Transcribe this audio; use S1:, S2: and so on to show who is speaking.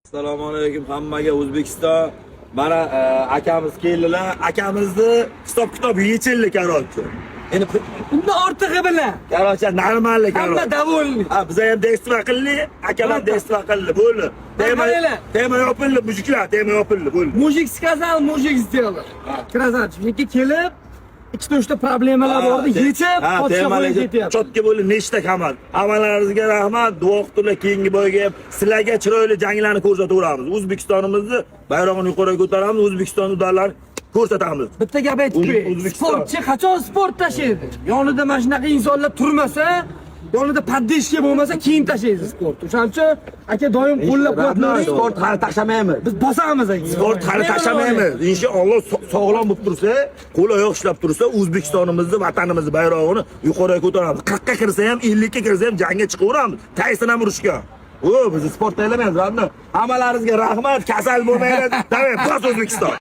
S1: Assalomu alaykum hammaga. O'zbekiston mana akamiz keldilar. Akamizni hisob-kitob yechildi korotchi. Endi
S2: Bunda ortig'i bilan.
S1: korotchi normalniy
S2: Hamma
S1: korotchi.
S2: davolni.
S1: Ha, biz ham destra qildik, akalar destra qildi, bo'ldi. Tema yopildi, mujiklar, tema yopildi, bo'ldi.
S2: Mujik сказал, mujik сделал. Krasavchikka kelib, ikkita uchta problemalar bor edi, yechib, podsho qo'yib ketyapti.
S1: Chotga bo'ldi, nechta kamat. Hammalaringizga rahmat, duo qilinglar, keyingi boyga ham sizlarga chiroyli janglarni ko'rsataveramiz. O'zbekistonimizni bayrog'ini yuqoriga ko'taramiz, O'zbekiston udallarni ko'rsatamiz.
S2: Bitta gap aytib qo'yay. Sportchi qachon sport tashlaydi? Yonida mana shunaqa insonlar turmasa, yonida paddeshka bo'lmasa, kiyim tashlaydi sport. O'shaning uchun aka doim qo'llab-quvvatlaymiz.
S1: Sport hali tashlamaymiz.
S2: Biz bosamiz aka.
S1: Sport hali tashlamaymiz. Inshaalloh sog'lom bo'lib tursa, qo'l oyoq ishlab tursa, O'zbekistonimizni, vatanimizni bayrog'ini yuqoriga ko'taramiz. 40 ga kirsa ham, 50 ga kirsa ham jangga chiqaveramiz. Tayson ham urushga. O, biz sport taylamaymiz, hamma. Hammalaringizga rahmat, kasal bo'lmanglar. Davay, bos O'zbekiston.